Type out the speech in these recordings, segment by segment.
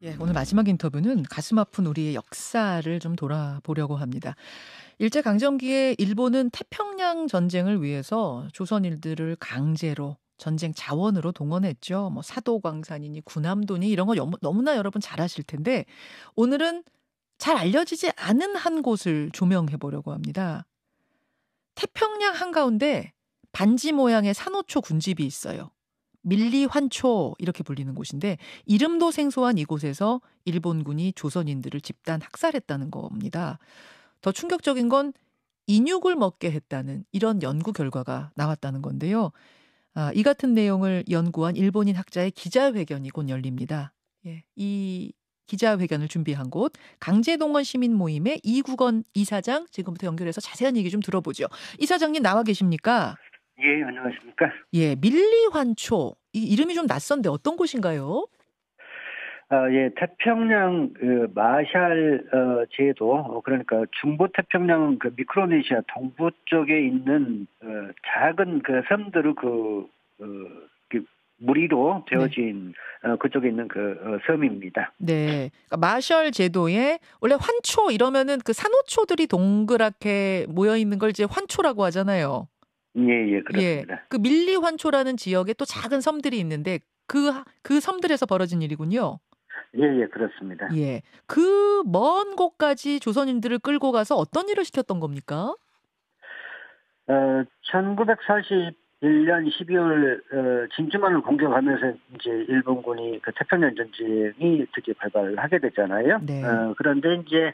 예, 오늘 마지막 인터뷰는 가슴 아픈 우리의 역사를 좀 돌아보려고 합니다. 일제강점기에 일본은 태평양 전쟁을 위해서 조선인들을 강제로 전쟁 자원으로 동원했죠. 뭐 사도광산이니 군함도니 이런 거 너무나 여러분 잘 아실 텐데 오늘은 잘 알려지지 않은 한 곳을 조명해 보려고 합니다. 태평양 한가운데 반지 모양의 산호초 군집이 있어요. 밀리환초 이렇게 불리는 곳인데 이름도 생소한 이곳에서 일본군이 조선인들을 집단 학살했다는 겁니다. 더 충격적인 건 인육을 먹게 했다는 이런 연구 결과가 나왔다는 건데요. 이 같은 내용을 연구한 일본인 학자의 기자회견이 곧 열립니다. 예, 이 기자회견을 준비한 곳 강제동원 시민 모임의 이국원 이사장 지금부터 연결해서 자세한 얘기 좀 들어보죠. 이사장님 나와 계십니까? 예, 안녕하십니까. 예, 밀리환초. 이 이름이 좀 낯선데 어떤 곳인가요? 예, 태평양 마샬 제도, 그러니까 중부 태평양 그 미크로네시아 동부 쪽에 있는 작은 그 섬들의 무리로 네. 되어진 그쪽에 있는 섬입니다. 네. 그러니까 마셜 제도에 원래 환초 이러면은 그 산호초들이 동그랗게 모여 있는 걸 이제 환초라고 하잖아요. 예, 예, 예. 그렇습니다. 그 밀리환초라는 지역에 또 작은 섬들이 있는데 그 섬들에서 벌어진 일이군요. 예, 예, 그렇습니다. 예. 그 먼 곳까지 조선인들을 끌고 가서 어떤 일을 시켰던 겁니까? 1941년 12월 진주만을 공격하면서 이제 일본군이 그 태평양 전쟁이 특히 발발을 하게 됐잖아요. 네. 그런데 이제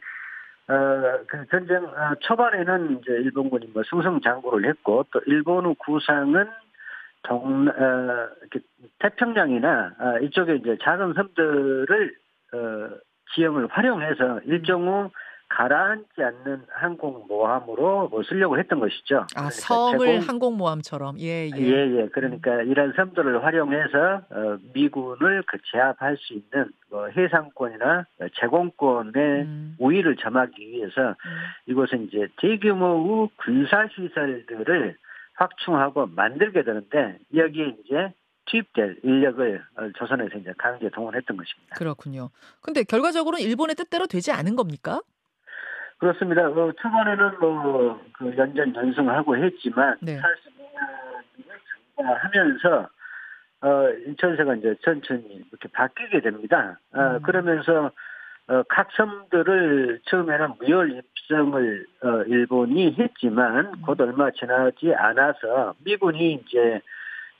그 전쟁 초반에는 이제 일본군이 뭐 승승장구를 했고 또 일본의 구상은 이렇게 태평양이나 이쪽에 이제 작은 섬들을 지형을 활용해서 일종의 가라앉지 않는 항공모함으로 뭐 쓰려고 했던 것이죠. 아, 그러니까 섬을 항공모함처럼. 예, 예, 예. 예. 그러니까 이런 섬들을 활용해서 미군을 그 제압할 수 있는 뭐 해상권이나 제공권의 음. 우위를 점하기 위해서 음. 이곳은 이제 대규모의 군사 시설들을 확충하고 만들게 되는데 여기에 이제 투입될 인력을 조선에서 이제 강제 동원했던 것입니다. 그렇군요. 근데 결과적으로는 일본의 뜻대로 되지 않은 겁니까? 그렇습니다. 초반에는 그 연전 연승하고 했지만 네. 45년을 하면서 인천세가 이제 천천히 이렇게 바뀌게 됩니다. 그러면서 각 섬들을 처음에는 무혈 입성을 일본이 했지만 곧 얼마 지나지 않아서 미군이 이제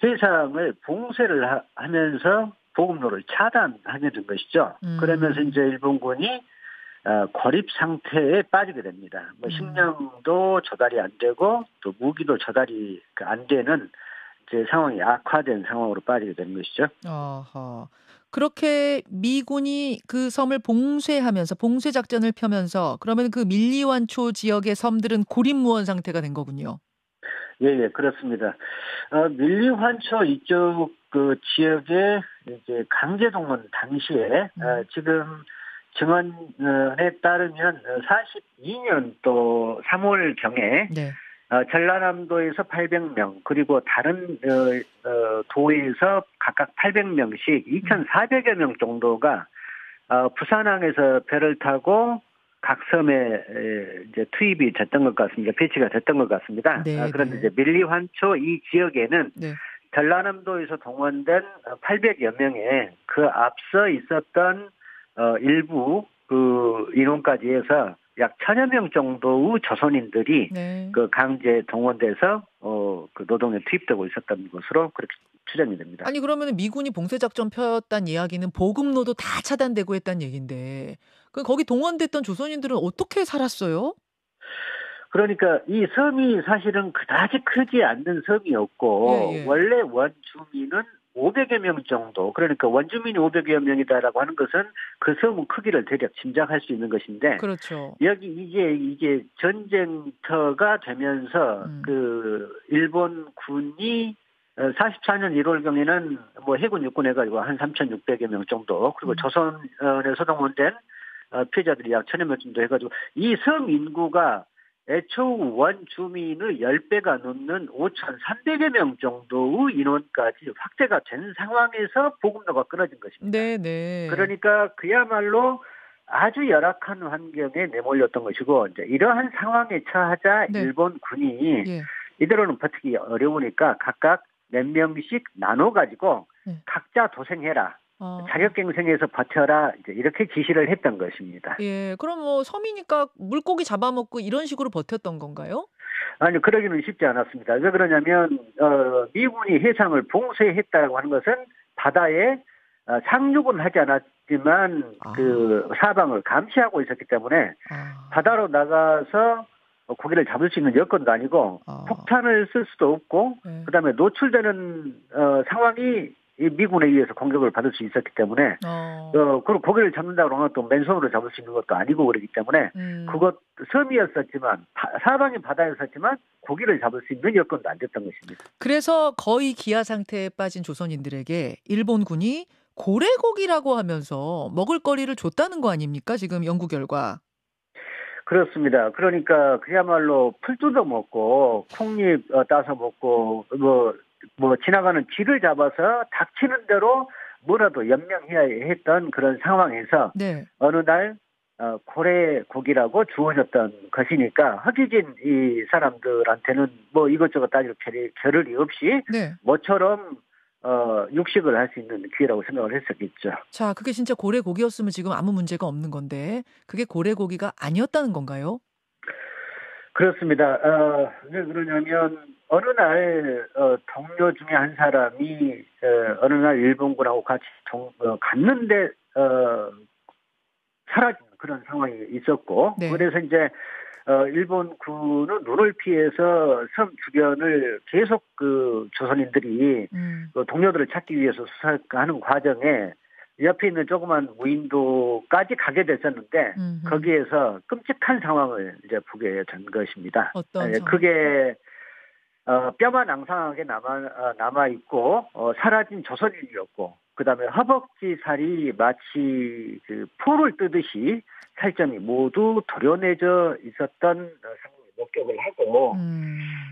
해상을 봉쇄를 하면서 보급로를 차단하게 된 것이죠. 그러면서 이제 일본군이 고립 상태에 빠지게 됩니다. 뭐 식량도 조달이 안 되고 또 무기도 조달이 안 되는 이제 상황이 악화된 상황으로 빠지게 되는 것이죠. 아하. 그렇게 미군이 그 섬을 봉쇄하면서 봉쇄 작전을 펴면서 그러면 그 밀리완초 지역의 섬들은 고립무원 상태가 된 거군요. 예, 예, 그렇습니다. 밀리환초 이쪽 그 지역에 이제 강제동원 당시에 지금 증언에 따르면 42년도 3월경에 네. 전라남도에서 800명 그리고 다른 도에서 각각 800명씩 2,400여 명 정도가 부산항에서 배를 타고 각 섬에 이제 투입이 됐던 것 같습니다. 배치가 됐던 것 같습니다. 네, 그런데 네. 이제 밀리환초 이 지역에는 네. 전라남도에서 동원된 800여 명의 그 앞서 있었던 일부 그 인원까지 해서 약 1,000여 명 정도의 조선인들이 네. 그 강제 동원돼서 그 노동에 투입되고 있었던 것으로 그렇게 추정이 됩니다. 아니 그러면 미군이 봉쇄 작전 폈다는 이야기는 보급로도 다 차단되고 했다는 얘긴데 그 거기 동원됐던 조선인들은 어떻게 살았어요? 그러니까 이 섬이 사실은 그다지 크지 않는 예, 섬이었고 예. 원래 원주민은 500여 명 정도. 그러니까 원주민이 500여 명이다라고 하는 것은 그 섬의 크기를 대략 짐작할 수 있는 것인데 그렇죠. 여기 이게 전쟁터가 되면서 음. 그 일본 군이 44년 1월경에는 뭐 해군 육군 해가지고 한 3,600여 명 정도 그리고 조선에서 동원된 피해자들이 약 1,000여 명 정도 해가지고 이 섬 인구가 애초 원주민의 10배가 넘는 5,300여 명 정도의 인원까지 확대가 된 상황에서 보급로가 끊어진 것입니다. 네네. 그러니까 그야말로 아주 열악한 환경에 내몰렸던 것이고, 이제 이러한 상황에 처하자 네. 일본군이 예. 이대로는 버티기 어려우니까 각각 몇 명씩 나눠가지고 네. 각자 도생해라. 어. 자격갱생해서 버텨라. 이제 이렇게 지시를 했던 것입니다. 예. 그럼 뭐 섬이니까 물고기 잡아먹고 이런 식으로 버텼던 건가요? 아니, 그러기는 쉽지 않았습니다. 왜 그러냐면, 미군이 해상을 봉쇄했다고 하는 것은 바다에 상륙은 하지 않았지만 아. 그 사방을 감시하고 있었기 때문에 아. 바다로 나가서 고기를 잡을 수 있는 여건도 아니고 아. 폭탄을 쓸 수도 없고 네. 그다음에 노출되는 상황이 이 미군에 의해서 공격을 받을 수 있었기 때문에 그리고 고기를 잡는다고 그러면 또 맨손으로 잡을 수 있는 것도 아니고 그러기 때문에 그것 섬이었었지만 사방이 바다였었지만 고기를 잡을 수 있는 여건도 안 됐던 것입니다. 그래서 거의 기아 상태에 빠진 조선인들에게 일본군이 고래고기라고 하면서 먹을거리를 줬다는 거 아닙니까? 지금 연구 결과. 그렇습니다. 그러니까 그야말로 풀 뜯어 먹고 콩잎 따서 먹고 뭐 지나가는 쥐를 잡아서 닥치는 대로 뭐라도 연명해야 했던 그런 상황에서 네. 어느 날 고래 고기라고 주어졌던 것이니까 허기진 이 사람들한테는 뭐 이것저것 따질 겨를이 없이 네. 모처럼 육식을 할 수 있는 기회라고 생각을 했었겠죠. 자, 그게 진짜 고래고기였으면 지금 아무 문제가 없는 건데 그게 고래고기가 아니었다는 건가요? 그렇습니다. 왜 그러냐면 어느 날 동료 중에 한 사람이 어느 날 일본군하고 같이 갔는데 사라진 그런 상황이 있었고 네. 그래서 이제 일본군은 눈을 피해서 섬 주변을 계속 그 조선인들이 그 동료들을 찾기 위해서 수사하는 과정에 옆에 있는 조그만 무인도까지 가게 됐었는데 거기에서 끔찍한 상황을 이제 보게 된 것입니다. 어떤 상황? 그게 뼈만 앙상하게 남아 있고 사라진 조선인이었고 그다음에 허벅지 살이 마치 그 풀을 뜨듯이 살점이 모두 도려내져 있었던 상황을 목격을 하고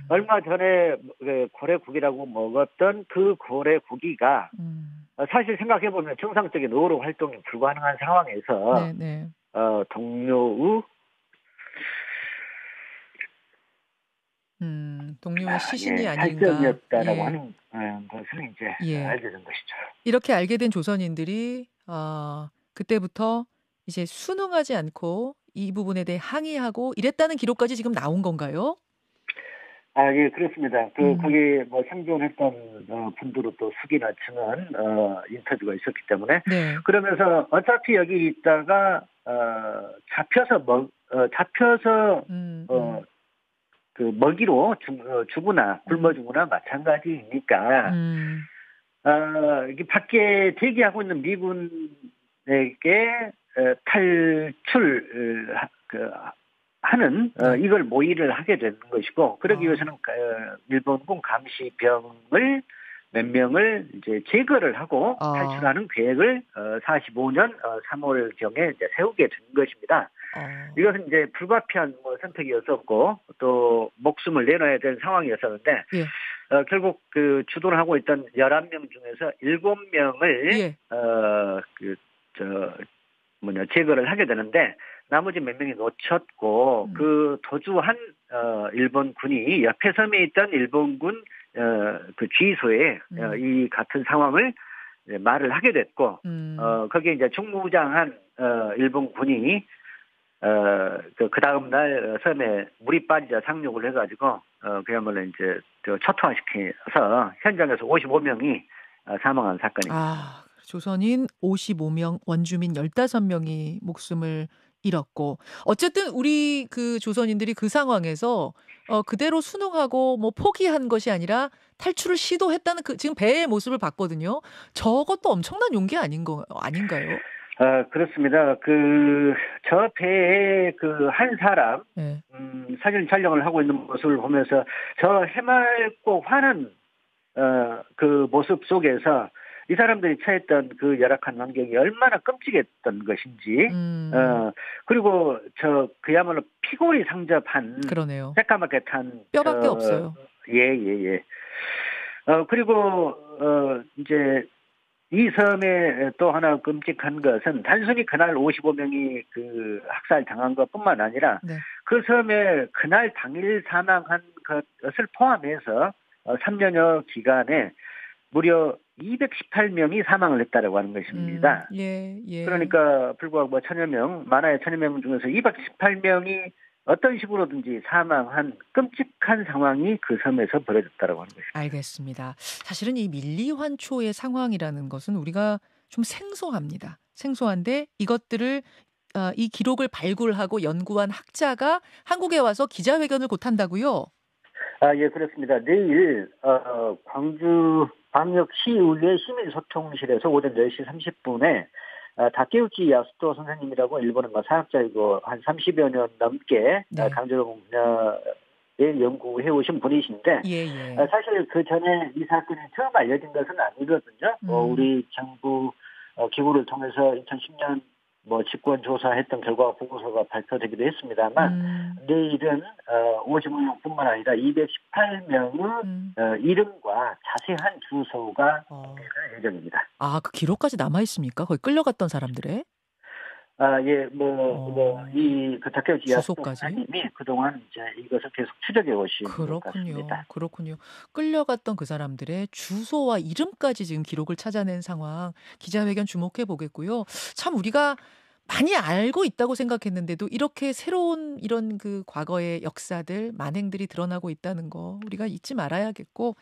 얼마 전에 고래고기라고 먹었던 그 고래고기가 사실 생각해보면 정상적인 어로 활동이 불가능한 상황에서 네네. 동료의 시신이 아닌가. 살점이었다라고 예. 하는 것을 이제 예. 알게 된 것이죠. 이렇게 알게 된 조선인들이 그때부터 이제 순응하지 않고 이 부분에 대해 항의하고 이랬다는 기록까지 지금 나온 건가요? 예, 그렇습니다. 거기 뭐 생존했던 분들은 또 수기나 증언 인터뷰가 있었기 때문에 네. 그러면서 어차피 여기 있다가 잡혀서 그 먹이로 주거나 굶어 죽거나 마찬가지이니까 이게 밖에 대기하고 있는 미군에게 탈출 하는 이걸 모의를 하게 되는 것이고 그러기 위해서는 일본군 감시병을 몇 명을 이제 제거를 하고 탈출하는 계획을 45년 3월경에 이제 세우게 된 것입니다. 이것은 이제 불가피한 선택이었었고 또 목숨을 내놔야 되는 상황이었었는데 예. 결국 그 주도를 하고 있던 11명 중에서 7명을 예. 제거를 하게 되는데 나머지 몇 명이 놓쳤고 그 도주한 일본군이 옆에 섬에 있던 일본군 그 지휘소에 이 같은 상황을 말을 하게 됐고 거기에 이제 중무장한 일본군이 그 다음 날 섬에 물이 빠지자 상륙을 해가지고 그야말로 이제 초토화시켜서 현장에서 55명이 사망한 사건입니다. 조선인 55명, 원주민 15명이 목숨을 잃었고 어쨌든 우리 그 조선인들이 그 상황에서 그대로 순응하고 뭐 포기한 것이 아니라 탈출을 시도했다는 지금 배의 모습을 봤거든요. 저것도 엄청난 용기 아닌가요? 그렇습니다. 저 배에 한 사람, 네. 사진 촬영을 하고 있는 모습을 보면서 저 해맑고 환한 그 모습 속에서 이 사람들이 처했던 그 열악한 환경이 얼마나 끔찍했던 것인지, 그리고 그야말로 피골이 상접한 그러네요. 새까맣게 탄 뼈밖에 없어요. 예. 그리고 이제 이 섬에 또 하나 끔찍한 것은 단순히 그날 55명이 그 학살 당한 것뿐만 아니라 네. 그 섬에 그날 당일 사망한 것을 포함해서 3년여 기간에 무려 218명이 사망을 했다라고 하는 것입니다. 예. 그러니까 불과 뭐 1000여 명, 많아야 1000여 명 중에서 218명이 어떤 식으로든지 사망한 끔찍한 상황이 그 섬에서 벌어졌다라고 하는 것입니다. 알겠습니다. 사실은 이 밀리환초의 상황이라는 것은 우리가 좀 생소합니다. 생소한데 이것들을 이 기록을 발굴하고 연구한 학자가 한국에 와서 기자회견을 곧 한다고요? 예, 그렇습니다. 내일 광주광역시의회 시민소통실에서 오전 10시 30분에 다케우치 야스토 선생님이라고 일본의 사학자이고 한 30여 년 넘게 네. 강제노동 분야에 연구해 오신 분이신데 예. 사실 그 전에 이 사건이 처음 알려진 것은 아니거든요. 우리 정부 기구를 통해서 2010년 직권 조사했던 결과 보고서가 발표되기도 했습니다만 내일은 55명뿐만 아니라 218명의 이름과 자세한 주소가 공개될 예정입니다. 그 기록까지 남아 있습니까? 거기 끌려갔던 사람들의? 예, 그 다케우치 야스토 주소까지? 선생님이 그동안 이제 이것을 계속 추적해 오신 것 같습니다. 그렇군요. 끌려갔던 그 사람들의 주소와 이름까지 지금 기록을 찾아낸 상황, 기자회견 주목해 보겠고요. 참 우리가 많이 알고 있다고 생각했는데도 이렇게 새로운 이런 그 과거의 역사들, 만행들이 드러나고 있다는 거 우리가 잊지 말아야겠고,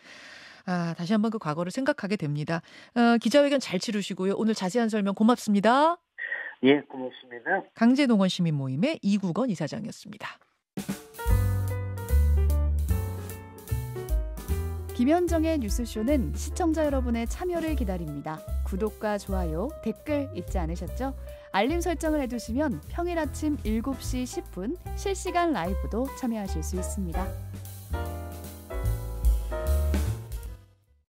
다시 한번 그 과거를 생각하게 됩니다. 기자회견 잘 치르시고요. 오늘 자세한 설명 고맙습니다. 예, 고맙습니다. 강제농원 시민모임의 이국원 이사장이었습니다. 김현정의 뉴스쇼는 시청자 여러분의 참여를 기다립니다. 구독과 좋아요, 댓글 잊지 않으셨죠? 알림 설정을 해두시면 평일 아침 7시 10분 실시간 라이브도 참여하실 수 있습니다.